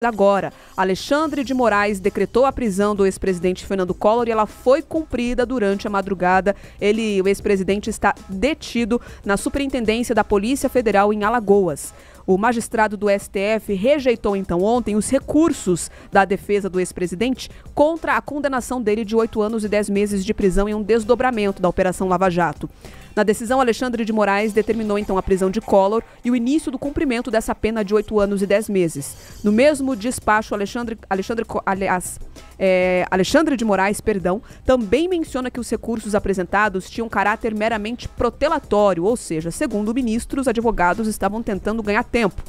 Agora, Alexandre de Moraes decretou a prisão do ex-presidente Fernando Collor e ela foi cumprida durante a madrugada. O ex-presidente está detido na Superintendência da Polícia Federal em Alagoas. O magistrado do STF rejeitou então ontem os recursos da defesa do ex-presidente contra a condenação dele de 8 anos e 10 meses de prisão em um desdobramento da Operação Lava Jato. Na decisão, Alexandre de Moraes determinou então a prisão de Collor e o início do cumprimento dessa pena de 8 anos e 10 meses. No mesmo despacho, Alexandre de Moraes, também menciona que os recursos apresentados tinham caráter meramente protelatório, ou seja, segundo o ministro, os advogados estavam tentando ganhar tempo.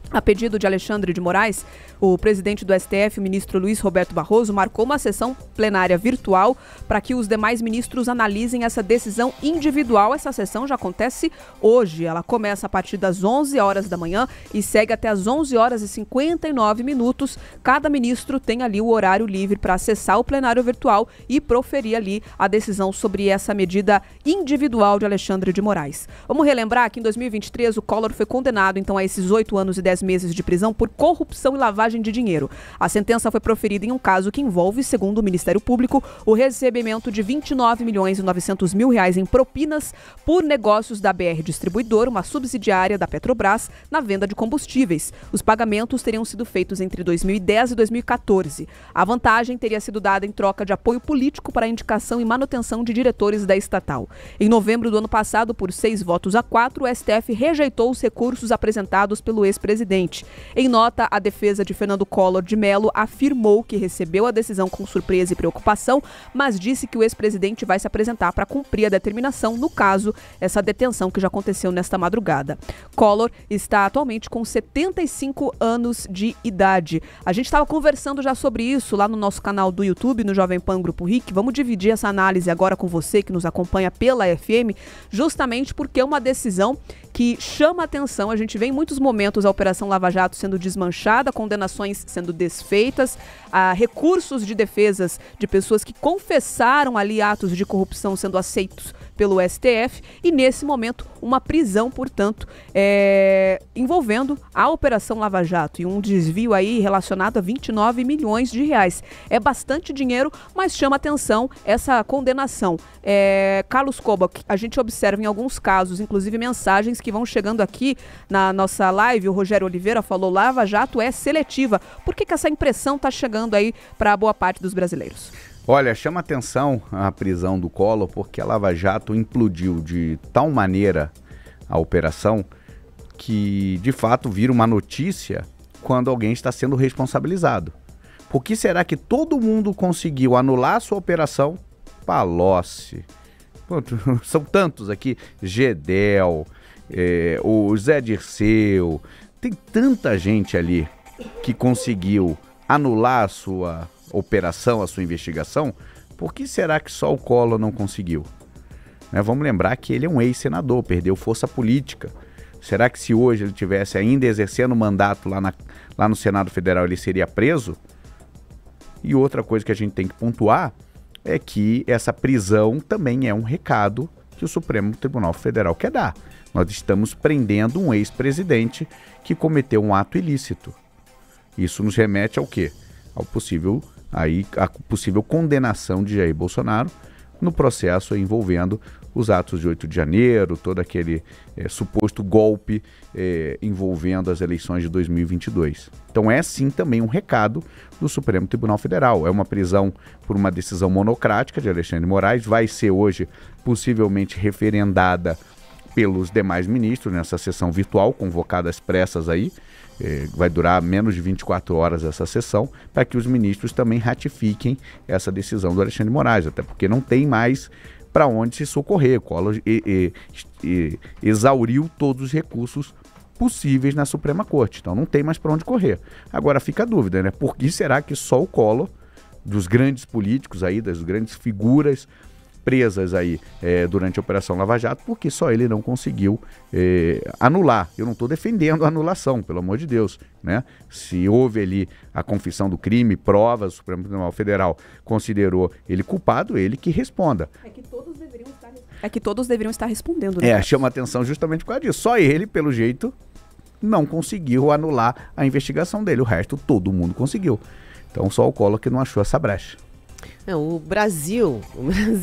A pedido de Alexandre de Moraes, o presidente do STF, o ministro Luiz Roberto Barroso, marcou uma sessão plenária virtual para que os demais ministros analisem essa decisão individual. Essa sessão já acontece hoje. Ela começa a partir das 11 horas da manhã e segue até as 11 horas e 59 minutos. Cada ministro tem ali o horário livre para acessar o plenário virtual e proferir ali a decisão sobre essa medida individual de Alexandre de Moraes. Vamos relembrar que em 2023 o Collor foi condenado então a esses 8 anos e 10 meses de prisão por corrupção e lavagem de dinheiro. A sentença foi proferida em um caso que envolve, segundo o Ministério Público, o recebimento de 29.900.000 em propinas por negócios da BR Distribuidora, uma subsidiária da Petrobras, na venda de combustíveis. Os pagamentos teriam sido feitos entre 2010 e 2014. A vantagem teria sido dada em troca de apoio político para a indicação e manutenção de diretores da estatal. Em novembro do ano passado, por 6-4, o STF rejeitou os recursos apresentados pelo ex-presidente. Em nota, a defesa de Fernando Collor de Mello afirmou que recebeu a decisão com surpresa e preocupação, mas disse que o ex-presidente vai se apresentar para cumprir a determinação, no caso, essa detenção que já aconteceu nesta madrugada. Collor está atualmente com 75 anos de idade. A gente estava conversando já sobre isso lá no nosso canal do YouTube, no Jovem Pan Grupo RIC. Vamos dividir essa análise agora com você que nos acompanha pela FM, justamente porque é uma decisão que chama atenção. A gente vê em muitos momentos a Operação Lava Jato sendo desmanchada, condenações sendo desfeitas, recursos de defesas de pessoas que confessaram ali atos de corrupção sendo aceitos pelo STF e, nesse momento, uma prisão, portanto, envolvendo a Operação Lava Jato e um desvio aí relacionado a 29 milhões de reais. É bastante dinheiro, mas chama atenção essa condenação. Carlos Coba, a gente observa em alguns casos, inclusive mensagens que vão chegando aqui na nossa live, o Rogério Oliveira falou: Lava Jato é seletiva. Por que essa impressão está chegando aí para a boa parte dos brasileiros? Olha, chama atenção a prisão do Collor porque a Lava Jato implodiu de tal maneira a operação que, de fato, vira uma notícia quando alguém está sendo responsabilizado. Por que será que todo mundo conseguiu anular a sua operação? Palocci, são tantos aqui, Gedel, o Zé Dirceu, tem tanta gente ali que conseguiu anular a sua operação, a sua investigação. Por que será que só o Collor não conseguiu? Vamos lembrar que ele é um ex-senador, perdeu força política. Será que se hoje ele estivesse ainda exercendo o mandato lá no Senado Federal, ele seria preso? E outra coisa que a gente tem que pontuar é que essa prisão também é um recado que o Supremo Tribunal Federal quer dar. Nós estamos prendendo um ex-presidente que cometeu um ato ilícito. Isso nos remete ao quê? A possível condenação de Jair Bolsonaro no processo envolvendo os atos de 8 de janeiro, todo aquele suposto golpe envolvendo as eleições de 2022. Então é sim também um recado do Supremo Tribunal Federal. É uma prisão por uma decisão monocrática de Alexandre de Moraes, vai ser hoje possivelmente referendada pelos demais ministros nessa sessão virtual, convocada às pressas aí. Vai durar menos de 24 horas essa sessão, para que os ministros também ratifiquem essa decisão do Alexandre de Moraes, até porque não tem mais para onde se socorrer. O Collor exauriu todos os recursos possíveis na Suprema Corte, então não tem mais para onde correr. Agora fica a dúvida, né? Por que será que só o Collor, dos grandes políticos aí, das grandes figuras presas aí durante a Operação Lava Jato, porque só ele não conseguiu anular? Eu não estou defendendo a anulação, pelo amor de Deus, né? Se houve ali a confissão do crime, provas, o Supremo Tribunal Federal considerou ele culpado, ele que responda. É que todos deveriam estar respondendo, né? Chama atenção justamente por causa disso. Só ele, pelo jeito, não conseguiu anular a investigação dele. O resto, todo mundo conseguiu. Então, só o Collor que não achou essa brecha. O Brasil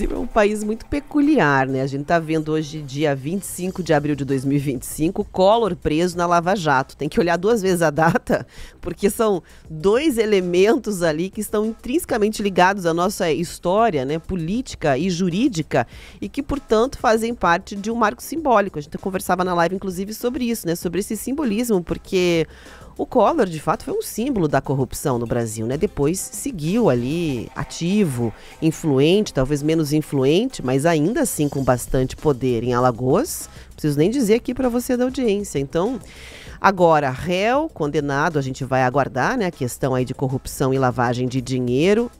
é um país muito peculiar, né? A gente está vendo hoje, dia 25 de abril de 2025, Collor preso na Lava Jato. Tem que olhar 2 vezes a data, porque são 2 elementos ali que estão intrinsecamente ligados à nossa história, né, política e jurídica, e que, portanto, fazem parte de um marco simbólico. A gente conversava na live, inclusive, sobre isso, né? Sobre esse simbolismo, porque o Collor, de fato, foi um símbolo da corrupção no Brasil, né? Depois seguiu ali ativo, influente, talvez menos influente, mas ainda assim com bastante poder em Alagoas. Não preciso nem dizer aqui para você da audiência. Então, agora, réu, condenado, a gente vai aguardar, né? A questão aí de corrupção e lavagem de dinheiro,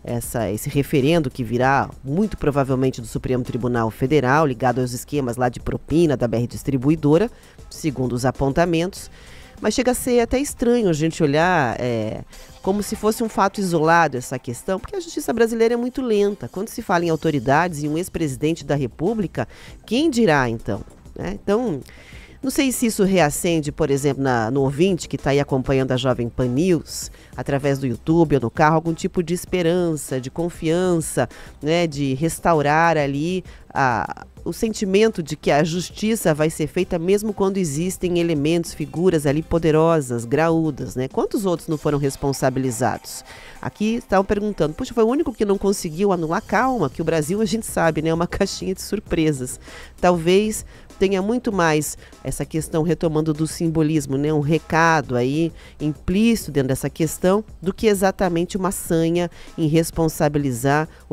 esse referendo que virá muito provavelmente do Supremo Tribunal Federal, ligado aos esquemas lá de propina da BR Distribuidora, segundo os apontamentos. Mas chega a ser até estranho a gente olhar como se fosse um fato isolado essa questão, porque a justiça brasileira é muito lenta. Quando se fala em autoridades e um ex-presidente da República, quem dirá então? Né? Então, não sei se isso reacende, por exemplo, no ouvinte que está aí acompanhando a Jovem Pan News, através do YouTube ou no carro, algum tipo de esperança, de confiança, né, de restaurar ali o sentimento de que a justiça vai ser feita mesmo quando existem elementos, figuras ali poderosas, graúdas, né? Quantos outros não foram responsabilizados? Aqui estavam perguntando, puxa, foi o único que não conseguiu anular? Calma, que o Brasil, a gente sabe, né, é uma caixinha de surpresas. Talvez tenha muito mais essa questão, retomando do simbolismo, né, um recado aí implícito dentro dessa questão, do que exatamente uma sanha em responsabilizar o